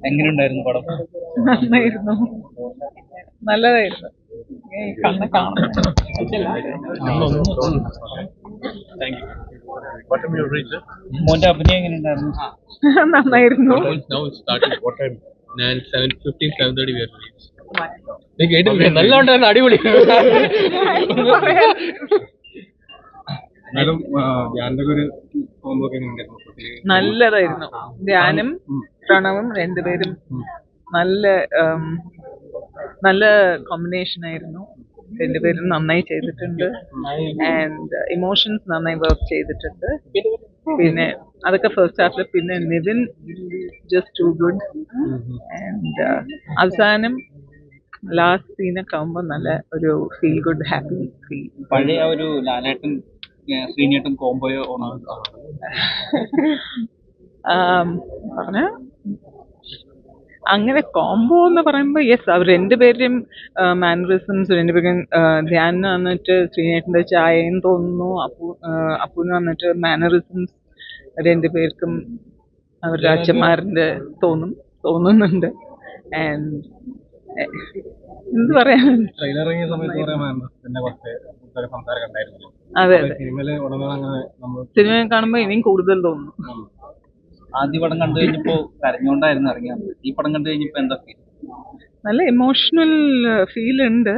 എങ്ങനെയുണ്ടായിരുന്നു പടം? നന്നായിരുന്നു, നല്ലതായിരുന്നു. കണ്ണ് കാണുന്നു. മോന്റെ അഭിനയം എങ്ങനെയുണ്ടായിരുന്നു? നന്നായിരുന്നു. നല്ലോണ്ടായിരുന്നു, അടിപൊളി. നല്ലതായിരുന്നു. ധ്യാനും പ്രണവും രണ്ടുപേരും നല്ല നല്ല കോമ്പിനേഷൻ ആയിരുന്നു. രണ്ടുപേരും നന്നായി ചെയ്തിട്ടുണ്ട്. ആൻഡ് ഇമോഷൻസ് നന്നായി വർക്ക് ചെയ്തിട്ടുണ്ട്. പിന്നെ അതൊക്കെ ഫസ്റ്റ് ഹാഫിൽ. പിന്നെ Nivin just too good. And അവസാനം ലാസ്റ്റ് സീനൊക്കെ ആകുമ്പോൾ നല്ല ഒരു ഫീൽ ഗുഡ് ഹാപ്പി ഫീൽ. പഴയ ഒരു ലാലേട്ടൻ ശ്രീനേട്ടൻ കോംബോയോ പറഞ്ഞ അങ്ങനെ കോംബോ എന്ന് പറയുമ്പോൾ യെസ്, അവർ രണ്ടുപേരും മാനറിസംസ് രണ്ടുപേരും. ധ്യാനിന് വന്നിട്ട് ശ്രീനേട്ടൻ്റെ ചായയെന്ന് തോന്നുന്നു. അപ്പുവിന് വന്നിട്ട് മാനറിസംസ് രണ്ടുപേർക്കും അവരുടെ അച്ഛന്മാരുടെ തോന്നുന്നുണ്ട്. ആൻഡ് എന്ത് പറയാൻ, അതെ അതെ, സിനിമ കാണുമ്പോൾ ഇനിയും കൂടുതൽ തോന്നുന്നു. ആദ്യ പടം കണ്ടു കഴിഞ്ഞപ്പോ കരഞ്ഞോണ്ടായിരുന്നു ഇറങ്ങിയത്. ഈ പടം കണ്ടു കഴിഞ്ഞപ്പോ എന്താ ഫീൽ? നല്ല ഇമോഷണൽ ഫീൽ ഉണ്ട്.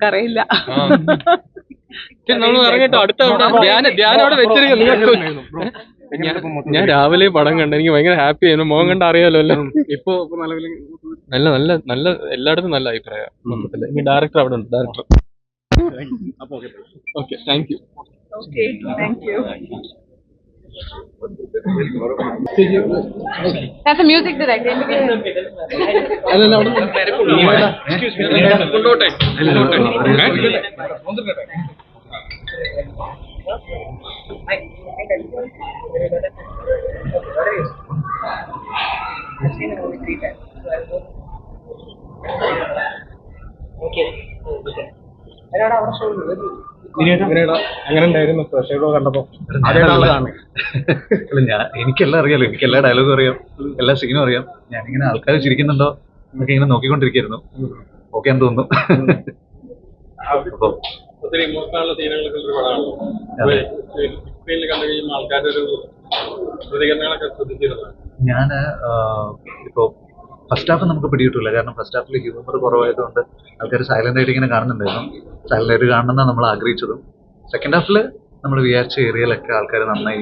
അറിയില്ല, നമ്മൾ ഇറങ്ങിട്ടോ. അടുത്ത ധ്യാനോടെ വെച്ചിരിക്കുന്നു. ഞാൻ രാവിലെ പടം കണ്ട എനിക്ക് ഭയങ്കര ഹാപ്പി ആയിരുന്നു. മോഹൻ കണ്ട അറിയാലോ അല്ലേ. ഇപ്പൊ നല്ല നല്ല നല്ല എല്ലായിടത്തും നല്ല അഭിപ്രായം മൊത്തത്തില്. ഇനി ഡയറക്ടർ അവിടെ ഉണ്ട്. Director okay, thank you. That's a music director. അങ്ങനെ ഉണ്ടായിരുന്നു കണ്ടപ്പോ? എനിക്കെല്ലാം അറിയാലോ, എനിക്ക് എല്ലാ ഡയലോഗും അറിയാം, എല്ലാ സീനും അറിയാം. ഞാനിങ്ങനെ ആൾക്കാർ ചിരിക്കുന്നുണ്ടോ എന്നൊക്കെ ഇങ്ങനെ നോക്കിക്കൊണ്ടിരിക്കുന്നു. ഓക്കെ എന്ന് തോന്നുന്നു. ഒത്തിരി ഇമോഷണൽ സീനുകളൊക്കെ ഒരു പടമാണല്ലോ. സ്ക്രീനിൽ കണ്ടു കഴിയുമ്പോൾ ആൾക്കാരുടെ ഒരു പ്രതികരണങ്ങളൊക്കെ ശ്രദ്ധിച്ചിരുന്നു. ഞാൻ ഇപ്പോ ഫസ്റ്റ് ഹാഫ് നമുക്ക് പിടികിട്ടില്ല. കാരണം ഫസ്റ്റ് ഹാഫിൽ ഹ്യൂമർ കുറവായതുകൊണ്ട് ആൾക്കാർ സൈലന്റ് ആയിട്ട് ഇങ്ങനെ കാണുന്നുണ്ടായിരുന്നു. സൈലന്റ് ആയിട്ട് കാണണമെന്നാണ് നമ്മൾ ആഗ്രഹിച്ചതും. സെക്കൻഡ് ഹാഫിൽ നമ്മൾ വിചാരിച്ച ഏരിയയിലൊക്കെ ആൾക്കാർ നന്നായി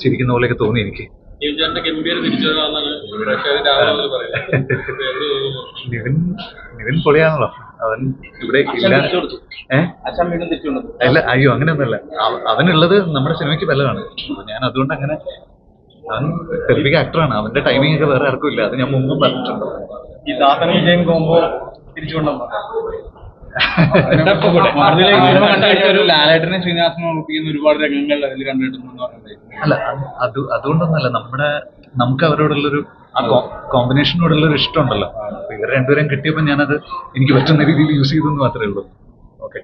ചിരിക്കുന്ന പോലെയൊക്കെ തോന്നി എനിക്ക്. നിവിൻ പൊളിയാണല്ലോ. അവൻ ഇവിടെ ഇല്ല. അല്ല, അയ്യോ അങ്ങനെയൊന്നുമല്ല. അവനുള്ളത് നമ്മുടെ സിനിമയ്ക്ക് ബലമാണ്. ഞാൻ അതുകൊണ്ട് അങ്ങനെ, അവൻ ടെറിഫിക് ആക്ടറാണ്. അവന്റെ ടൈമിംഗ് ഒക്കെ വേറെ ആർക്കും ഇല്ല. അത് ഞാൻ മുമ്പും പറഞ്ഞിട്ടുണ്ട്. ഈ ദാസൻ വിജയൻ കോംബോ തിരിച്ചുകൊണ്ടുവന്നു. ലാലേട്ടനെ ശ്രീനിവാസനെ ഉറപ്പിക്കുന്ന ഒരുപാട് രംഗങ്ങൾ അതിൽ കണ്ടിട്ടുണ്ടെന്ന് പറഞ്ഞത്. അല്ല, അതുകൊണ്ടൊന്നല്ല. നമുക്ക് അവരോടുള്ളൊരു കോമ്പിനേഷനോടുള്ളൊരു ഇഷ്ടമുണ്ടല്ലോ. ഇവർ രണ്ടുപേരും കിട്ടിയപ്പോൾ ഞാനത് എനിക്ക് പറ്റുന്ന രീതിയിൽ യൂസ് ചെയ്തെന്ന് മാത്രമേ ഉള്ളൂ. ഓക്കെ.